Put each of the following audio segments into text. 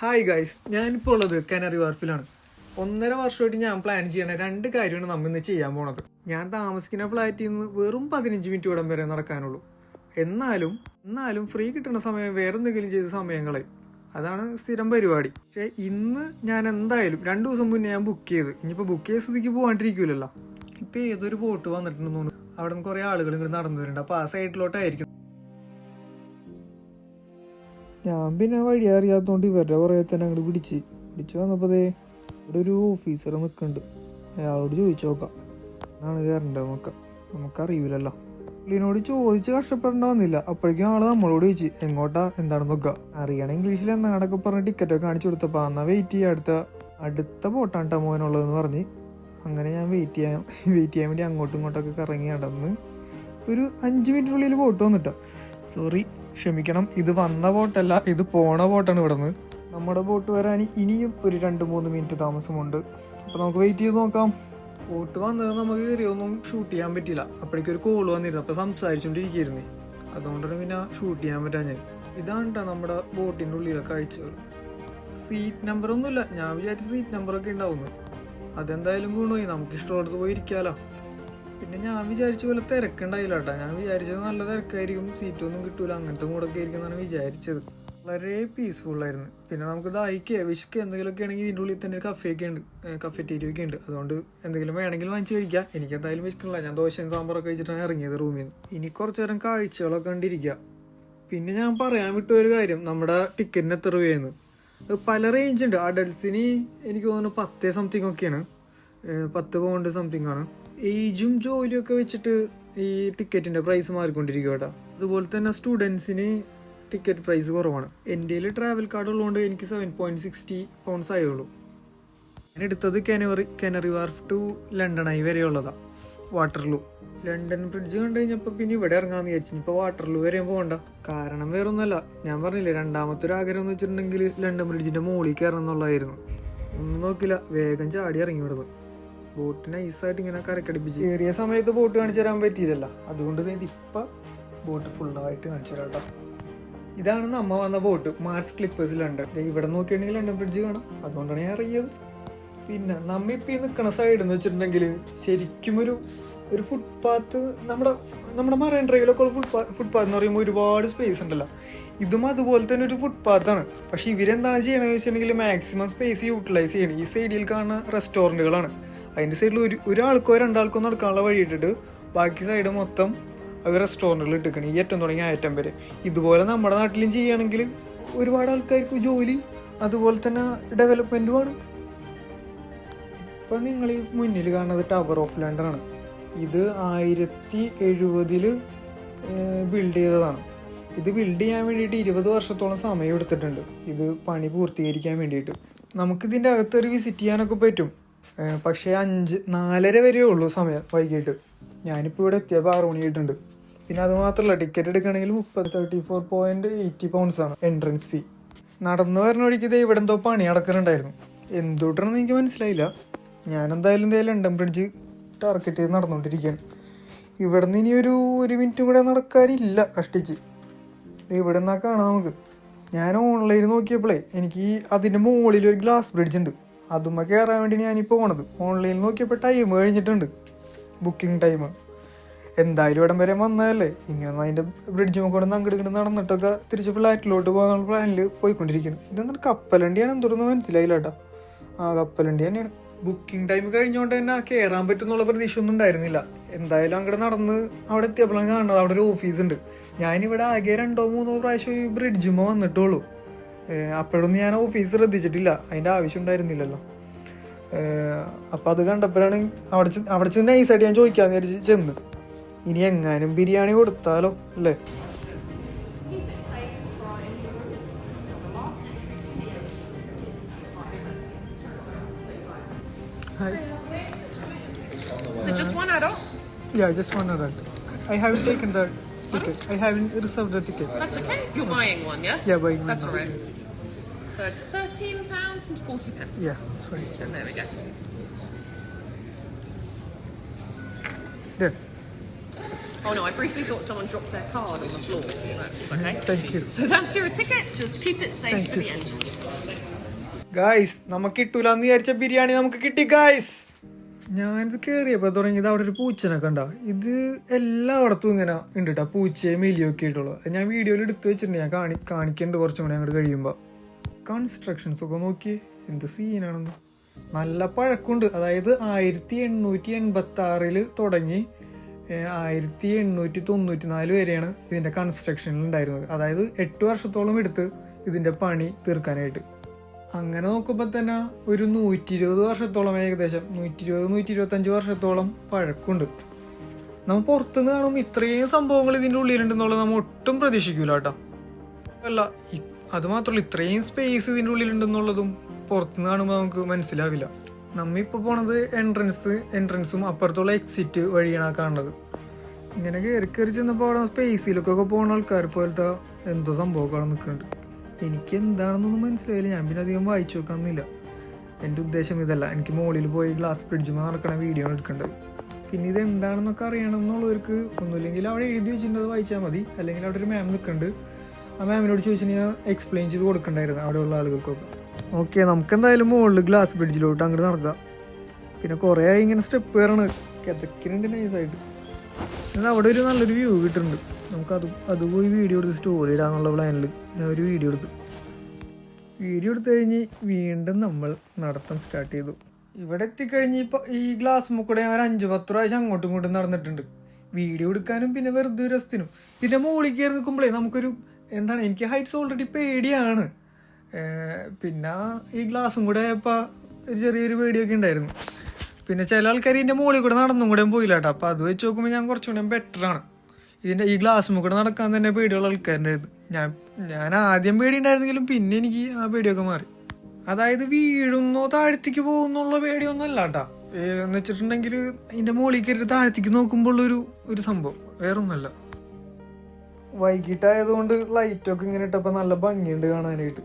Hi guys, ഞാനിപ്പോൾ ഉള്ളത് canary വാർഫിലാണ്. 1.5 വർഷമായിട്ട് ഞാൻ പ്ലാൻ ചെയ്യണ 2 കാര്യമാണ് നമ്മൾ ഇന്ന് ചെയ്യാൻ പോണത്. ഞാൻ താമസിക്കുന്ന ഫ്ലാറ്റിൽ നിന്ന് വെറും 15 മിനിറ്റ് ഇവിടം വരെ നടക്കാനുള്ളൂ. എന്നാലും ഫ്രീ കിട്ടുന്ന സമയം വേറെ എന്തെങ്കിലും ചെയ്ത സമയങ്ങളെ അതാണ് സ്ഥിരം പരിപാടി. പക്ഷേ ഇന്ന് ഞാൻ എന്തായാലും 2 ദിവസം മുന്നേ ഞാൻ ബുക്ക് ചെയ്ത്, ഇനിയിപ്പോൾ ബുക്ക് ചെയ്ത സ്ഥിതിക്ക് പോകാണ്ടിരിക്കില്ലല്ലോ. ഇപ്പം ഏതൊരു ബോട്ട് വന്നിട്ടുണ്ടെന്ന് തോന്നുന്നു. അവിടെ നിന്ന് കുറേ ആളുകൾ ഇങ്ങോട്ട് നടന്നു വരുന്നുണ്ട്. അപ്പോൾ ആ സൈഡിലോട്ടായിരിക്കും. ഞാൻ പിന്നെ വഴി അറിയാത്തതുകൊണ്ട് ഇവരുടെ പുറകെ തന്നെ അങ്ങോട്ട് പിടിച്ച് വന്നപ്പോൾ ഇവിടെ ഒരു ഓഫീസർ നിൽക്കുന്നുണ്ട്. അയാളോട് ചോദിച്ചു നോക്കാം എന്നാണ് കയറേണ്ടത് നോക്കാം. നമുക്കറിയില്ലല്ലോ. പുള്ളിനോട് ചോദിച്ച് കഷ്ടപ്പെടേണ്ട വന്നില്ല. അപ്പോഴേക്കും ആള് നമ്മളോട് ചോദിച്ചു എങ്ങോട്ടാ എന്താണെന്ന് നോക്കുക. അറിയണ ഇംഗ്ലീഷിൽ എന്നാടൊക്കെ പറഞ്ഞ് ടിക്കറ്റൊക്കെ കാണിച്ചു കൊടുത്തപ്പോൾ എന്നാൽ വെയിറ്റ് ചെയ്യാം, അടുത്ത ബോട്ടാണ് കേട്ടോ മോനുള്ളതെന്ന് പറഞ്ഞ്. അങ്ങനെ ഞാൻ വെയിറ്റ് ചെയ്യാൻ വേണ്ടി അങ്ങോട്ടും ഇങ്ങോട്ടൊക്കെ കറങ്ങി നടന്ന് ഒരു 5 മിനിറ്റിനുള്ളിൽ ബോട്ട് വന്നിട്ടോ. സോറി, ക്ഷമിക്കണം, ഇത് വന്ന ബോട്ടല്ല, ഇത് പോണ ബോട്ടാണ്. ഇവിടെ നിന്ന് നമ്മുടെ ബോട്ട് വരാൻ ഇനിയും ഒരു 2-3 മിനിറ്റ് താമസമുണ്ട്. അപ്പോൾ നമുക്ക് വെയിറ്റ് ചെയ്ത് നോക്കാം. ബോട്ട് വന്നത് നമുക്ക് കയറിയൊന്നും ഷൂട്ട് ചെയ്യാൻ പറ്റില്ല. അപ്പോഴേക്കും ഒരു കോൾ വന്നിരുന്നു. അപ്പോൾ സംസാരിച്ചുകൊണ്ടിരിക്കുന്നേ, അതുകൊണ്ടാണ് പിന്നെ ഷൂട്ട് ചെയ്യാൻ പറ്റാഞ്ഞത്. ഇതാണ് കേട്ടോ നമ്മുടെ ബോട്ടിൻ്റെ ഉള്ളിലെ കാഴ്ചകൾ. സീറ്റ് നമ്പറൊന്നുമില്ല. ഞാൻ വിചാരിച്ച സീറ്റ് നമ്പറൊക്കെ ഉണ്ടാവുന്നു. അതെന്തായാലും ഗുണമായി, നമുക്ക് ഇഷ്ടമുള്ളത് പോയി ഇരിക്കാമല്ലോ. പിന്നെ ഞാൻ വിചാരിച്ച പോലെ തിരക്കുണ്ടായില്ല കേട്ടോ. ഞാൻ വിചാരിച്ചത് നല്ല തിരക്കായിരിക്കും, സീറ്റൊന്നും കിട്ടൂല, അങ്ങനത്തെ കൂടൊക്കെ ആയിരിക്കും എന്നാണ് വിചാരിച്ചത്. വളരെ പീസ്ഫുള്ളായിരുന്നു. പിന്നെ നമുക്ക് വിഷ്ക്ക് എന്തെങ്കിലുമൊക്കെ ആണെങ്കിൽ ഇതിൻ്റെ ഉള്ളിൽ തന്നെ ഒരു കഫറ്റേരിയൊക്കെ ഉണ്ട്. അതുകൊണ്ട് എന്തെങ്കിലും വേണമെങ്കിൽ വാങ്ങിച്ച് കഴിക്കാം. എനിക്ക് എന്തായാലും വിഷ്കില്ല. ഞാൻ ദോശയും സാമ്പാറൊക്കെ കഴിച്ചിട്ടാണ് ഇറങ്ങിയത് റൂമിൽ നിന്ന്. ഇനി കുറച്ചു നേരം കാഴ്ചകളൊക്കെ കണ്ടിരിക്കുക. പിന്നെ ഞാൻ പറയാൻ വിട്ട ഒരു കാര്യം, നമ്മുടെ ടിക്കറ്റിന് എത്ര രൂപയെന്ന്. പല റേഞ്ച് ഉണ്ട്. അഡൽസിന് എനിക്ക് തോന്നുന്നു 10 സംതിങ് ഒക്കെയാണ്, 10 പൗണ്ട് സംതിങ് ആണ്. ഏജും ജോലിയൊക്കെ വെച്ചിട്ട് ഈ ടിക്കറ്റിൻ്റെ പ്രൈസ് മാറിക്കൊണ്ടിരിക്കും കേട്ടോ. അതുപോലെ തന്നെ സ്റ്റുഡൻസിന് ടിക്കറ്റ് പ്രൈസ് കുറവാണ്. എൻ്റെ കയ്യിൽ ട്രാവൽ കാർഡ് ഉള്ളതുകൊണ്ട് എനിക്ക് 7.60 പൗണ്ട്സ് ആയുള്ളൂ. ഞാൻ എടുത്തത് Canary Wharf to London Eye വരെയുള്ളതാണ്, വാട്ടർലൂ. ലണ്ടൻ ബ്രിഡ്ജ് കണ്ടു കഴിഞ്ഞപ്പോൾ പിന്നെ ഇവിടെ ഇറങ്ങാമെന്ന് വിചാരിച്ചു. ഇപ്പോൾ വാട്ടർലൂ വരെയും പോകണ്ട. കാരണം വേറൊന്നുമല്ല, ഞാൻ പറഞ്ഞില്ലേ, രണ്ടാമത്തെ ഒരു ആഗ്രഹം എന്ന് വെച്ചിട്ടുണ്ടെങ്കിൽ ലണ്ടൻ ബ്രിഡ്ജിൻ്റെ മുകളിൽ കയറണം എന്നുള്ളതായിരുന്നു. ഒന്നും നോക്കില്ല, വേഗം ചാടി ഇറങ്ങി വിടുന്നത്. ബോട്ട് നൈസായിട്ട് ഇങ്ങനെ കരക്കടിപ്പിച്ച് ഏറിയ സമയത്ത് ബോട്ട് കാണിച്ചു തരാൻ പറ്റിയില്ലല്ലോ. അതുകൊണ്ട് ഇപ്പം ബോട്ട് ഫുള്ളായിട്ട് കാണിച്ചു തരാം കേട്ടോ. ഇതാണ് നമ്മ വന്ന ബോട്ട്, മാർസ് ക്ലിപ്പേഴ്സ് ലണ്ടൻ. ഇവിടെ നോക്കിയിട്ടുണ്ടെങ്കിൽ ലണ്ടൻ ബ്രിഡ്ജ് കാണാം. അതുകൊണ്ടാണ് ഞാൻ അറിയത്. പിന്നെ നമ്മ ഇപ്പം ഈ നിൽക്കണ സൈഡ് എന്ന് വെച്ചിട്ടുണ്ടെങ്കിൽ ശരിക്കും ഒരു ഫുട്പാത്ത്, നമ്മുടെ മറൈൻ ഡ്രൈവിലൊക്കെ ഉള്ള ഫുട്പാത്ത് എന്ന് പറയുമ്പോൾ ഒരുപാട് സ്പേസ് ഉണ്ടല്ലോ. ഇതും അതുപോലെ തന്നെ ഒരു ഫുട്പാത്താണ്. പക്ഷെ ഇവരെന്താണ് ചെയ്യണമെന്ന് വെച്ചിട്ടുണ്ടെങ്കിൽ മാക്സിമം സ്പേസ് യൂട്ടിലൈസ് ചെയ്യണം. ഈ സൈഡിൽ കാണുന്ന റെസ്റ്റോറൻറ്റുകളാണ്. അതിൻ്റെ സൈഡിൽ ഒരാൾക്കോ 2 ആൾക്കോ നടക്കാനുള്ള വഴി ഇട്ടിട്ട് ബാക്കി സൈഡ് മൊത്തം അവർ റെസ്റ്റോറൻറ്റുകൾ ഇട്ടിക്കണം, ഈ അറ്റം തുടങ്ങി ആ അറ്റം വരെ. ഇതുപോലെ നമ്മുടെ നാട്ടിലും ചെയ്യുകയാണെങ്കിൽ ഒരുപാട് ആൾക്കാർക്ക് ജോലി, അതുപോലെ തന്നെ ഡെവലപ്മെൻറ്റുമാണ്. ഇപ്പം നിങ്ങൾ ഈ മുന്നിൽ കാണുന്നത് ടവർ ഓഫ് ലണ്ടൻ ആണ്. ഇത് 1070 ബിൽഡ് ചെയ്തതാണ്. ഇത് ബിൽഡ് ചെയ്യാൻ വേണ്ടിയിട്ട് 20 വർഷത്തോളം സമയം എടുത്തിട്ടുണ്ട്, ഇത് പണി പൂർത്തീകരിക്കാൻ വേണ്ടിയിട്ട്. നമുക്കിതിൻ്റെ അകത്തൊരു വിസിറ്റ് ചെയ്യാനൊക്കെ പറ്റും. പക്ഷേ 4:30 വരെയേ ഉള്ളൂ സമയം, വൈകിട്ട്. ഞാനിപ്പോൾ ഇവിടെ എത്തിയപ്പോൾ 6 മണിയായിട്ടുണ്ട്. പിന്നെ അതുമാത്രമല്ല, ടിക്കറ്റ് എടുക്കുകയാണെങ്കിൽ 34.80 പൗണ്ട്സാണ് എൻട്രൻസ് ഫീ. നടന്നു വരുന്ന വഴിക്ക് ഇവിടെ എന്തോ പണി നടക്കുന്നുണ്ടായിരുന്നു. എന്തുകൊണ്ടാണെന്ന് എനിക്ക് മനസ്സിലായില്ല. ഞാനെന്തായാലും ലണ്ടൻ ബ്രിഡ്ജ് ടാർഗറ്റ് ചെയ്ത് നടന്നുകൊണ്ടിരിക്കുകയാണ്. ഇവിടെ നിന്ന് ഇനി ഒരു മിനിറ്റ് കൂടെ നടക്കാനില്ല, കഷ്ടിച്ച്. ഇവിടെ നിന്നാ കാണാം നമുക്ക്. ഞാൻ ഓൺലൈനിൽ നോക്കിയപ്പോഴേ എനിക്ക് അതിൻ്റെ മുകളിൽ ഒരു ഗ്ലാസ് ബ്രിഡ്ജ് ഉണ്ട്, അതുമ്മ കയറാൻ വേണ്ടി ഞാനിപ്പോൾ പോണത്. ഓൺലൈനിൽ നോക്കിയപ്പോൾ ടൈം കഴിഞ്ഞിട്ടുണ്ട്, ബുക്കിംഗ് ടൈം. എന്തായാലും ഇവിടം വരെ വന്നതല്ലേ, ഇനി ഒന്ന് അതിൻ്റെ ബ്രിഡ്ജും കൂടെ അങ്ങോട്ട് നടന്നിട്ടൊക്കെ തിരിച്ച് ഫ്ലാറ്റിലോട്ട് പോകാനുള്ള പ്ലാനിൽ പോയിക്കൊണ്ടിരിക്കുകയാണ്. ഇതെന്നാൽ കപ്പലണ്ടിയാണ്, എന്തൊന്നും മനസ്സിലായില്ല കേട്ടോ. കപ്പലണ്ടി തന്നെയാണ്. ബുക്കിംഗ് ടൈം കഴിഞ്ഞുകൊണ്ട് തന്നെ കയറാൻ പറ്റുന്നുള്ള പ്രതീക്ഷ ഒന്നും ഉണ്ടായിരുന്നില്ല. എന്തായാലും അങ്ങോട്ട് നടന്ന് അവിടെ എത്തിയപ്പോഴാണ് കാണുന്നത് അവിടെ ഒരു ഓഫീസ് ഉണ്ട്. ഞാനിവിടെ ആകെ 2-3 പ്രാവശ്യം ഈ ബ്രിഡ്ജുമ്മ വന്നിട്ടുള്ളൂ. അപ്പോഴൊന്നും ഞാൻ ഓഫീസ് ശ്രദ്ധിച്ചിട്ടില്ല, അതിൻ്റെ ആവശ്യം ഉണ്ടായിരുന്നില്ലല്ലോ. അപ്പം അത് കണ്ടപ്പോഴാണ് അവിടെ ചെന്ന് നൈസായിട്ട് ഞാൻ ചോദിക്കാമെന്ന് വിചാരിച്ച് ചെന്ന്. ഇനി എങ്ങാനും ബിരിയാണി കൊടുത്താലോ അല്ലേ. Hi. Is it just one adult? Yeah, just one adult. I haven't taken the ticket. I haven't reserved the ticket. That's okay. You're buying one, yeah? Yeah, buying one. That's all right. So it's £13.40. Yeah, sorry. And there we go. There. Oh no, I briefly thought someone dropped their card on the floor. That's okay. Thank you. So that's your ticket. Just keep it safe Thank for you. the entrance. Guys നമുക്ക് കിട്ടൂലെന്ന് വിചാരിച്ച ബിരിയാണി നമുക്ക് കിട്ടി guys. ഞാനിത് കയറിയപ്പോൾ തുടങ്ങിയത് അവിടെ ഒരു പൂച്ചനെ കണ്ട. ഇത് എല്ലായിടത്തും ഇങ്ങനെ ഉണ്ട് കേട്ടോ, പൂച്ചയും എലിയൊക്കെ ആയിട്ടുള്ളത്. ഞാൻ വീഡിയോയിൽ എടുത്തു വെച്ചിട്ടുണ്ട്, ഞാൻ കാണിക്കുന്നുണ്ട് കുറച്ചും കൂടി അങ്ങോട്ട് കഴിയുമ്പോൾ. കൺസ്ട്രക്ഷൻസ് ഒക്കെ നോക്കി എന്ത് സീനാണെന്ന്. നല്ല പഴക്കമുണ്ട്. അതായത് 1886 തുടങ്ങി 1894 വരെയാണ് ഇതിൻ്റെ കൺസ്ട്രക്ഷനിൽ ഉണ്ടായിരുന്നത്. അതായത് 8 വർഷത്തോളം എടുത്ത് ഇതിൻ്റെ പണി തീർക്കാനായിട്ട്. അങ്ങനെ നോക്കുമ്പോൾ തന്നെ ഒരു 120 വർഷത്തോളം, ഏകദേശം 120-125 വർഷത്തോളം പഴക്കമുണ്ട്. നമ്മൾ പുറത്തുനിന്ന് കാണുമ്പോൾ ഇത്രയും സംഭവങ്ങൾ ഇതിൻ്റെ ഉള്ളിലുണ്ടെന്നുള്ളത് നമ്മൾ ഒട്ടും പ്രതീക്ഷിക്കൂല കേട്ടോ. അല്ല, അത് മാത്രമല്ല ഇത്രയും സ്പേസ് ഇതിൻ്റെ ഉള്ളിലുണ്ടെന്നുള്ളതും പുറത്തുനിന്ന് കാണുമ്പോൾ നമുക്ക് മനസ്സിലാവില്ല. നമ്മളിപ്പോൾ പോണത് എൻട്രൻസും അപ്പുറത്തുള്ള എക്സിറ്റ് വഴിയാണ് കാണുന്നത്. ഇങ്ങനെ കയറി ചെന്നപ്പോൾ അവിടെ സ്പേസിലൊക്കെ പോകുന്ന ആൾക്കാർ പോലത്തെ എന്തോ സംഭവമൊക്കെ അവിടെ നിൽക്കുന്നുണ്ട്. എനിക്ക് എന്താണെന്നൊന്നും മനസ്സിലായില്ല. ഞാൻ പിന്നെ അധികം വായിച്ചു നോക്കാന്നില്ല. എൻ്റെ ഉദ്ദേശം ഇതല്ല. എനിക്ക് മുകളിൽ പോയി ഗ്ലാസ് ബ്രിഡ്ജുമ്പോൾ നടക്കണ വീഡിയോ എടുക്കേണ്ടത്. പിന്നെ ഇത് എന്താണെന്നൊക്കെ അറിയണം എന്നുള്ളവർക്ക് ഒന്നുമില്ലെങ്കിൽ അവിടെ എഴുതി വെച്ചിട്ടുള്ളത് വായിച്ചാൽ മതി. അല്ലെങ്കിൽ അവിടെ ഒരു മാം നിൽക്കുന്നുണ്ട്, ആ മാമിനോട് ചോദിച്ചാൽ ഞാൻ എക്സ്പ്ലെയിൻ ചെയ്ത് കൊടുക്കണ്ടായിരുന്നു അവിടെയുള്ള ആളുകൾക്കൊക്കെ. ഓക്കെ, നമുക്കെന്തായാലും മുകളിൽ ഗ്ലാസ് ബ്രിഡ്ജിലോട്ട് അങ്ങോട്ട് നടക്കാം. പിന്നെ കുറേ ഇങ്ങനെ സ്റ്റെപ്പ് കയറണ്, കിതക്കുന്നുണ്ട് നൈസായിട്ട്. എന്നാൽ അവിടെ ഒരു നല്ലൊരു വ്യൂ കിട്ടുന്നുണ്ട്. അത് പോയി വീഡിയോ എടുത്ത് സ്റ്റോറി ഇടാന്നുള്ള പ്ലാനിൽ ഞാൻ ഒരു വീഡിയോ എടുത്തു കഴിഞ്ഞ് വീണ്ടും നമ്മൾ നടത്തം സ്റ്റാർട്ട് ചെയ്തു. ഇവിടെ എത്തിക്കഴിഞ്ഞ് ഇപ്പോൾ ഈ ഗ്ലാസ് മുക്കൂടെ ഞാൻ 5-10 പ്രാവശ്യം അങ്ങോട്ടും ഇങ്ങോട്ടും നടന്നിട്ടുണ്ട്, വീഡിയോ എടുക്കാനും പിന്നെ വെറുതെ രസത്തിനും. പിന്നെ മുകളിൽ കയറി നിൽക്കുമ്പോഴേ നമുക്കൊരു എന്താണ്, എനിക്ക് ഹൈറ്റ്സ് ഓൾറെഡി പേടിയാണ്. പിന്നെ ഈ ഗ്ലാസും കൂടെ ആയപ്പോൾ ഒരു ചെറിയൊരു പേടിയൊക്കെ ഉണ്ടായിരുന്നു. പിന്നെ ചില ആൾക്കാർ ഇതിൻ്റെ മുകളിൽ കൂടെ നടന്നും കൂടെ പോയില്ല കേട്ടോ. അപ്പോൾ അത് വെച്ച് നോക്കുമ്പോൾ ഞാൻ കുറച്ചുകൂടെ ബെറ്ററാണ്. ഇതിൻ്റെ ഈ ഗ്ലാസ് കൂടെ നടക്കാൻ തന്നെ പേടിയുള്ള ആൾക്കാരുടെ ഇത്. ഞാൻ ആദ്യം പേടി ഉണ്ടായിരുന്നെങ്കിലും പിന്നെ എനിക്ക് ആ പേടിയൊക്കെ മാറി. അതായത് വീഴുന്നോ താഴത്തേക്ക് പോകുന്നുള്ള പേടിയൊന്നും അല്ല കേട്ടോ. എന്ന് വെച്ചിട്ടുണ്ടെങ്കിൽ ഇതിൻ്റെ മുകളിൽ കയറി താഴത്തേക്ക് നോക്കുമ്പോൾ ഒരു സംഭവം വേറൊന്നുമല്ല. വൈകിട്ടായതുകൊണ്ട് ലൈറ്റൊക്കെ ഇങ്ങനെ ഇട്ടപ്പോൾ നല്ല ഭംഗിയുണ്ട് കാണാനായിട്ട്.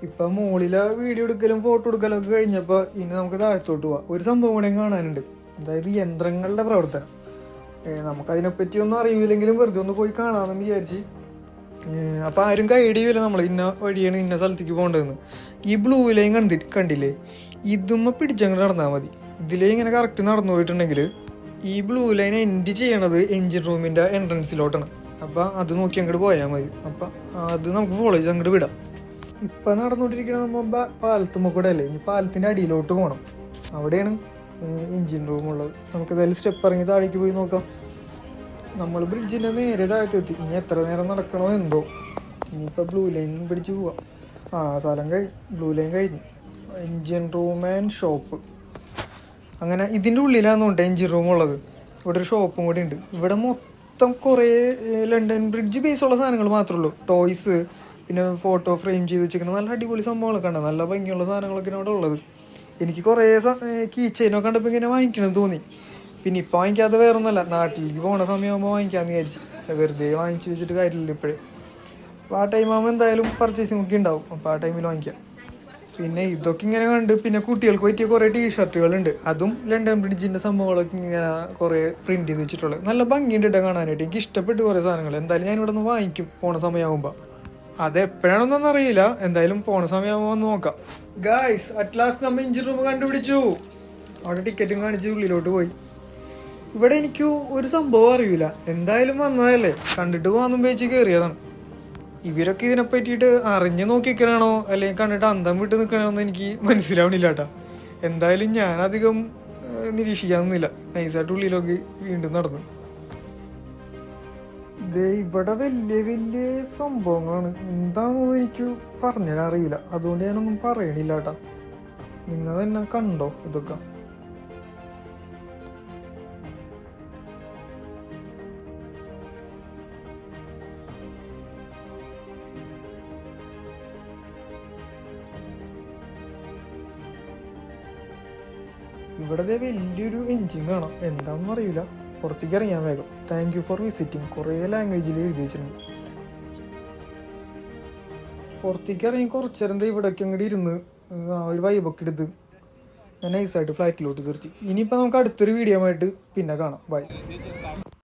ഇപ്പം മുകളിലെ വീഡിയോ എടുക്കലും ഫോട്ടോ എടുക്കലും ഒക്കെ കഴിഞ്ഞപ്പോൾ ഇനി നമുക്ക് താഴത്തോട്ട് പോവാം. ഒരു സംഭവം കൂടെ കാണാനുണ്ട്, അതായത് യന്ത്രങ്ങളുടെ പ്രവർത്തനം. നമുക്കതിനെപ്പറ്റി ഒന്നും അറിയില്ലെങ്കിലും വെറുതെ ഒന്ന് പോയി കാണാമെന്ന് വിചാരിച്ച്. അപ്പം ആരും ഗൈഡ് ചെയ്യില്ല നമ്മൾ ഇന്ന വഴിയാണ് ഇന്ന സ്ഥലത്തേക്ക് പോകേണ്ടതെന്ന്. ഈ ബ്ലൂ ലൈൻ കണ്ടില്ലേ, ഇതുമ്മ പിടിച്ചങ്ങോട്ട് നടന്നാൽ മതി. ഇതിലേ ഇങ്ങനെ കറക്റ്റ് നടന്നു പോയിട്ടുണ്ടെങ്കിൽ ഈ ബ്ലൂ ലൈൻ എൻഡ് ചെയ്യണത് എൻജിൻ റൂമിൻ്റെ എൻട്രൻസിലോട്ടാണ്. അപ്പം അത് നോക്കി അങ്ങോട്ട് പോയാൽ മതി. അപ്പം അത് നമുക്ക് ഫോളോ ചെയ്ത് അങ്ങോട്ട് വിടാം. ഇപ്പം നടന്നുകൊണ്ടിരിക്കുന്ന നമ്മൾ പാലത്തുമ്മ കൂടെ അല്ലേ, ഇനി പാലത്തിൻ്റെ അടിയിലോട്ട് പോകണം. അവിടെയാണ് എൻജിൻ റൂമുള്ളത്. നമുക്ക് ഏതായാലും സ്റ്റെപ്പ് ഇറങ്ങി താഴേക്ക് പോയി നോക്കാം. നമ്മൾ ബ്രിഡ്ജിൻ്റെ നേരെ താഴത്തെത്തി. ഇനി എത്ര നേരം നടക്കണോ എന്തോ. ഇനിയിപ്പോൾ ബ്ലൂ ലൈൻ പിടിച്ച് പോവാം. സ്ഥലം ബ്ലൂ ലൈൻ കഴിഞ്ഞ് എൻജിൻ റൂം ആൻഡ് ഷോപ്പ്. അങ്ങനെ ഇതിൻ്റെ ഉള്ളിലാണെന്നുണ്ട് എൻജിൻ റൂം ഉള്ളത്. ഇവിടെ ഒരു ഷോപ്പും കൂടി ഉണ്ട്. ഇവിടെ മൊത്തം കുറേ ലണ്ടൻ ബ്രിഡ്ജ് ബേസുള്ള സാധനങ്ങൾ മാത്രമേ ഉള്ളൂ. ടോയ്സ്, പിന്നെ ഫോട്ടോ ഫ്രെയിം ചെയ്ത് വെച്ചിരിക്കുന്ന നല്ല അടിപൊളി സംഭവങ്ങളൊക്കെ ഉണ്ട്. നല്ല ഭംഗിയുള്ള സാധനങ്ങളൊക്കെയാണ് അവിടെ ഉള്ളത്. എനിക്ക് കുറേ കീ ചെയിനൊക്കെ കണ്ടപ്പോൾ ഇങ്ങനെ വാങ്ങിക്കണമെന്ന് തോന്നി. പിന്നെ ഇപ്പോൾ വാങ്ങിക്കാത്ത വേറൊന്നുമല്ല, നാട്ടിലേക്ക് പോകുന്ന സമയമാകുമ്പോൾ വാങ്ങിക്കാമെന്ന് വിചാരിച്ച്. വെറുതെ വാങ്ങിച്ച് വെച്ചിട്ട് കാര്യമില്ല ഇപ്പോഴേ. അപ്പോൾ ആ ടൈം ആകുമ്പോൾ എന്തായാലും പർച്ചേസിംഗ് ഒക്കെ ഉണ്ടാവും. അപ്പോൾ ആ ടൈമിൽ വാങ്ങിക്കാം. പിന്നെ ഇതൊക്കെ ഇങ്ങനെ കണ്ട് പിന്നെ കുട്ടികൾക്ക് പറ്റിയ കുറേ ടീഷർട്ടുകളുണ്ട്. അതും ലണ്ടൻ ബ്രിഡ്ജിൻ്റെ സംഭവങ്ങളൊക്കെ ഇങ്ങനെ കുറേ പ്രിൻറ്റ് ചെയ്ത് വെച്ചിട്ടുള്ളത്. നല്ല ഭംഗിയുണ്ട് കേട്ടോ കാണാനായിട്ട്. എനിക്ക് ഇഷ്ടപ്പെട്ട് കുറേ സാധനങ്ങൾ. എന്തായാലും ഞാൻ ഇവിടെ നിന്ന് വാങ്ങിക്കും പോണ സമയമാകുമ്പോൾ. അത് എപ്പോഴാണെന്നൊന്നും അറിയില്ല, എന്തായാലും പോണ സമയമാകുമ്പോൾ ഒന്ന് നോക്കാം. ഗായ്സ്, അറ്റ് ലാസ്റ്റ് നമ്മൾ എൻജിൻ റൂം കണ്ടുപിടിച്ചു. അവിടെ ടിക്കറ്റും കാണിച്ച് ഉള്ളിലോട്ട് പോയി. ഇവിടെ എനിക്ക് ഒരു സംഭവം അറിയില്ല, എന്തായാലും വന്നതല്ലേ, കണ്ടിട്ട് പോകാമെന്നും വെച്ച് കയറിയതാണ്. ഇവരൊക്കെ ഇതിനെ പറ്റിയിട്ട് അറിഞ്ഞ് നോക്കിക്കണോ അല്ലെങ്കിൽ കണ്ടിട്ട് അന്തം വിട്ട് നിൽക്കണോ എന്ന് എനിക്ക് മനസ്സിലാവണില്ല കേട്ടോ. എന്തായാലും ഞാനധികം നിരീക്ഷിക്കാനൊന്നുമില്ല. നൈസായിട്ട് ഉള്ളിലൊക്കെ വീണ്ടും നടന്നു. ഇവിടെ വലിയ വലിയ സംഭവങ്ങളാണ്. എന്താണെന്നൊന്നും എനിക്ക് പറഞ്ഞാൽ അറിയില്ല, അതുകൊണ്ട് ഞാനൊന്നും പറയണില്ല കേട്ടോ. നിങ്ങൾ തന്നെ കണ്ടോ ഇതൊക്കെ. ഇവിടെ വലിയൊരു എൻജിൻ കാണാം, എന്താണെന്ന് അറിയില്ല. പുറത്തേക്ക് ഇറങ്ങിയാൽ വേഗം. താങ്ക് യു ഫോർ വിസിറ്റിംഗ് കുറേ ലാംഗ്വേജിൽ എഴുതി വെച്ചിട്ടുണ്ട്. പുറത്തേക്ക് ഇറങ്ങി കുറച്ച് നേരം ഇവിടെയൊക്കെ അങ്ങോട്ട് ഇരുന്ന് ഒരു വൈബൊക്കെ എടുത്ത് ഞാൻ നൈസായിട്ട് ഫ്ലൈറ്റിലോട്ട് തീർത്തി. ഇനിയിപ്പോൾ നമുക്ക് അടുത്തൊരു വീഡിയോ ആയിട്ട് പിന്നെ കാണാം. ബൈ.